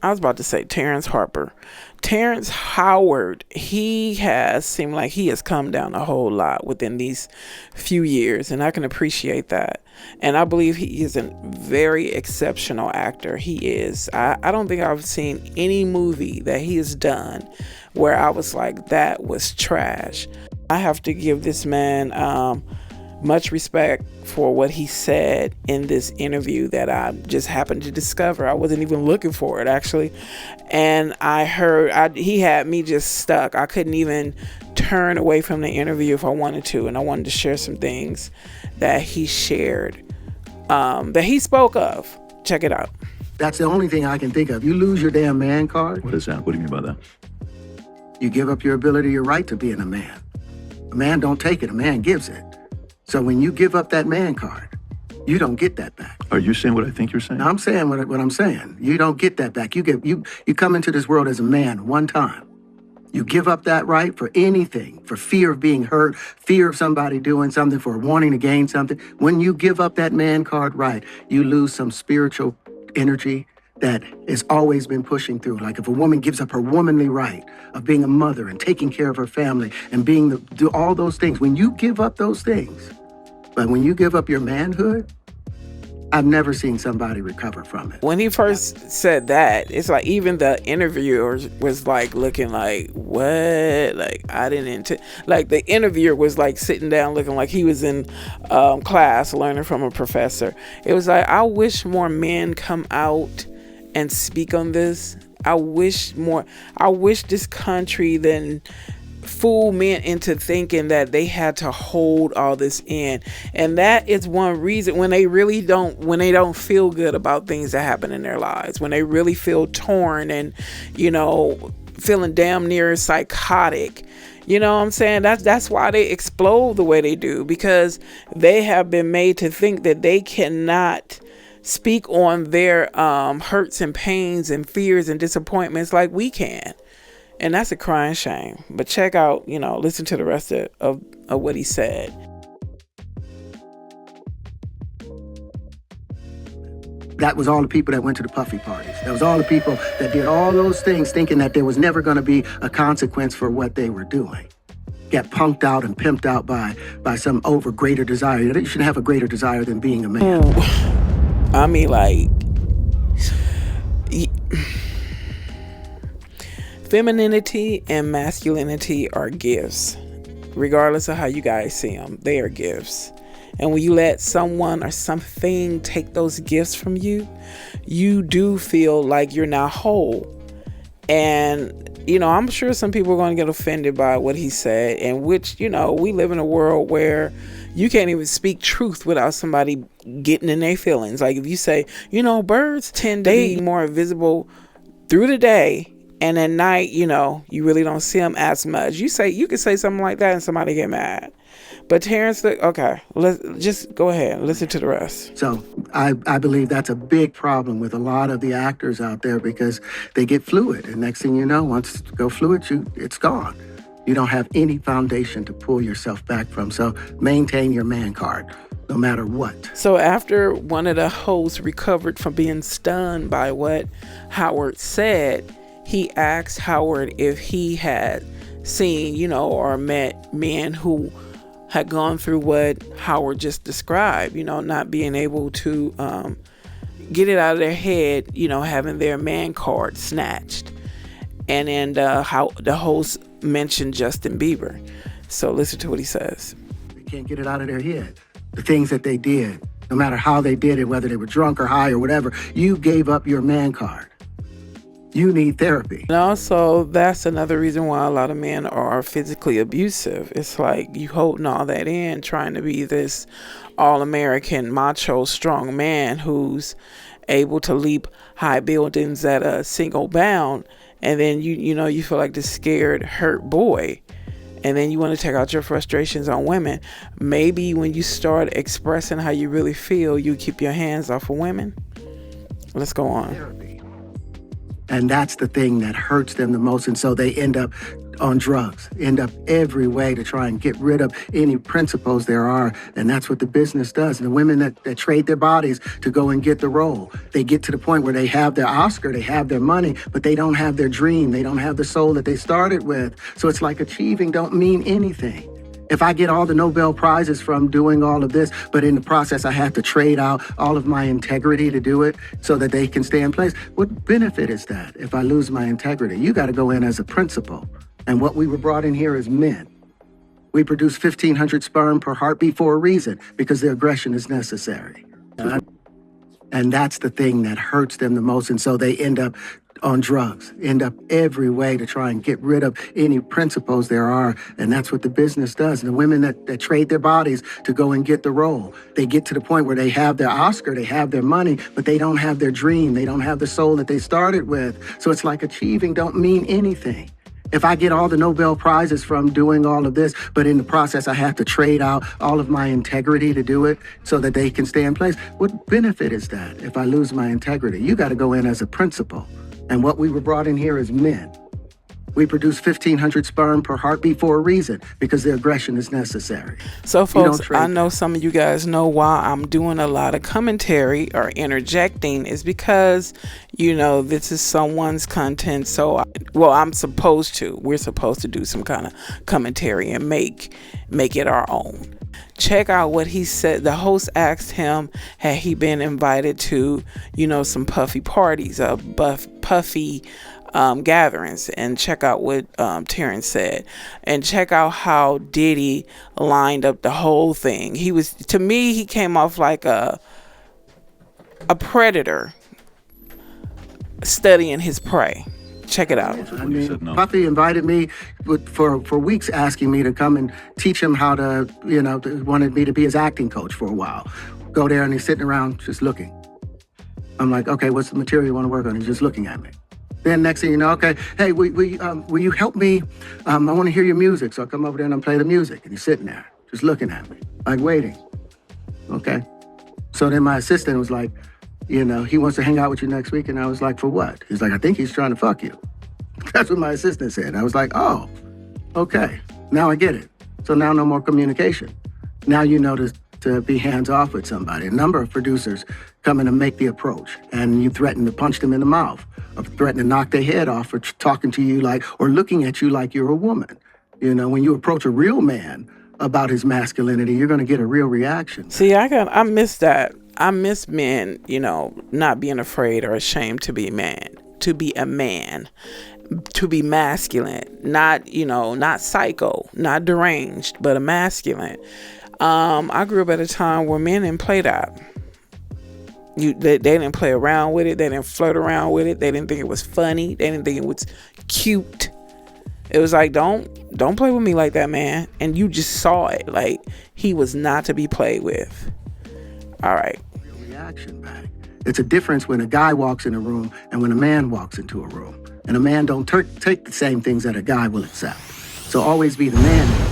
I was about to say Terrance Harper. Terrence Howard, he has seemed like he has come down a whole lot within these few years, and I can appreciate that. And I believe he is a very exceptional actor. He is. I don't think I've seen any movie that he has done where I was like, that was trash. I have to give this man much respect for what he said in this interview that I just happened to discover. I wasn't even looking for it, actually. And I heard, he had me just stuck. I couldn't even turn away from the interview if I wanted to. And I wanted to share some things that he shared, that he spoke of. Check it out. That's the only thing I can think of. You lose your damn man card. What is that? What do you mean by that? You give up your ability, your right to being a man. A man don't take it, a man gives it. So when you give up that man card, you don't get that back. Are you saying what I think you're saying? Now, I'm saying what I'm saying. You don't get that back. You come into this world as a man one time. You give up that right for anything, for fear of being hurt, fear of somebody doing something, for wanting to gain something. When you give up that man card right, you lose some spiritual energy that has always been pushing through. Like if a woman gives up her womanly right of being a mother and taking care of her family and do all those things, when you give up those things, but when you give up your manhood, I've never seen somebody recover from it. When he first said that, it's like even the interviewer was like looking like, what? Like, I didn't, like the interviewer was like sitting down looking like he was in class learning from a professor. It was like, I wish more men come out and speak on this. I wish this country then fool men into thinking that they had to hold all this in. And that is one reason when they don't feel good about things that happen in their lives, when they really feel torn and, feeling damn near psychotic. You know what I'm saying? That's why they explode the way they do, because they have been made to think that they cannot speak on their hurts and pains and fears and disappointments like we can. And that's a crying shame. But check out, listen to the rest of what he said. That was all the people that went to the puffy parties. That was all the people that did all those things thinking that there was never going to be a consequence for what they were doing. Get punked out and pimped out by some greater desire. You shouldn't have a greater desire than being a man. Ooh. I mean, like... Femininity and masculinity are gifts. Regardless of how you guys see them, they are gifts. And when you let someone or something take those gifts from you, you do feel like you're not whole. And, I'm sure some people are going to get offended by what he said, and which, we live in a world where you can't even speak truth without somebody getting in their feelings. Like if you say, birds tend to be more visible through the day, and at night, you really don't see them as much. You could say something like that and somebody get mad. But Terrance, okay, let's just go ahead and listen to the rest. So I believe that's a big problem with a lot of the actors out there, because they get fluid. And next thing you know, once you go fluid, it's gone. You don't have any foundation to pull yourself back from. So maintain your man card, no matter what. So after one of the hosts recovered from being stunned by what Howard said, he asked Howard if he had seen, or met men who had gone through what Howard just described, not being able to get it out of their head, having their man card snatched. And then how the host mentioned Justin Bieber. So listen to what he says. They can't get it out of their head. The things that they did, no matter how they did it, whether they were drunk or high or whatever, you gave up your man card. You need therapy. And also, that's another reason why a lot of men are physically abusive. It's like you holding all that in, trying to be this all-American, macho, strong man who's able to leap high buildings at a single bound. And then, you feel like this scared, hurt boy. And then you want to take out your frustrations on women. Maybe when you start expressing how you really feel, you keep your hands off of women. Let's go on. Therapy. And that's the thing that hurts them the most. And so they end up on drugs, end up every way to try and get rid of any principles there are. And that's what the business does. And the women that trade their bodies to go and get the role, they get to the point where they have their Oscar, they have their money, but they don't have their dream. They don't have the soul that they started with. So it's like achieving don't mean anything. If I get all the Nobel Prizes from doing all of this, but in the process I have to trade out all of my integrity to do it so that they can stay in place, what benefit is that if I lose my integrity? You got to go in as a principal. And what we were brought in here as men. We produce 1,500 sperm per heartbeat for a reason, because the aggression is necessary. And that's the thing that hurts them the most. And so they end up on drugs, end up every way to try and get rid of any principles there are. And that's what the business does. And the women that trade their bodies to go and get the role, they get to the point where they have their Oscar, they have their money, but they don't have their dream. They don't have the soul that they started with. So it's like achieving don't mean anything. If I get all the Nobel Prizes from doing all of this, but in the process I have to trade out all of my integrity to do it so that they can stay in place, what benefit is that if I lose my integrity? You got to go in as a principal. And what we were brought in here as men. We produce 1,500 sperm per heartbeat for a reason, because the aggression is necessary. So, folks, I know some of you guys know why I'm doing a lot of commentary or interjecting is because, you know, this is someone's content. So, we're supposed to do some kind of commentary and make it our own. Check out what he said. The host asked him, had he been invited to, you know, some puffy parties, puffy gatherings, and check out what Terrance said, and check out how Diddy lined up the whole thing. To me, he came off like a predator studying his prey. Check it out. I mean, Puffy invited me for weeks, asking me to come and teach him how to, wanted me to be his acting coach for a while. Go there and he's sitting around just looking. I'm like, okay, what's the material you want to work on? He's just looking at me. Then next thing you know, okay, hey, will you help me? I want to hear your music. So I come over there and I play the music. And he's sitting there just looking at me, like waiting. Okay. So then my assistant was like, he wants to hang out with you next week. And I was like, for what? He's like, I think he's trying to fuck you. That's what my assistant said. I was like, oh, okay. Now I get it. So now no more communication. Now you know to be hands off with somebody. A number of producers come in and make the approach, and you threaten to punch them in the mouth, or threaten to knock their head off for talking to you or looking at you like you're a woman. When you approach a real man about his masculinity, you're going to get a real reaction. See, I miss that. I miss men, not being afraid or ashamed to be a man, to be masculine, not psycho, not deranged, but a masculine. I grew up at a time where men didn't play that. They didn't play around with it. They didn't flirt around with it. They didn't think it was funny. They didn't think it was cute. It was like, don't play with me like that, man. And you just saw it. Like, he was not to be played with. All right. Reaction back. It's a difference when a guy walks in a room and when a man walks into a room. And a man don't take the same things that a guy will accept. So always be the man.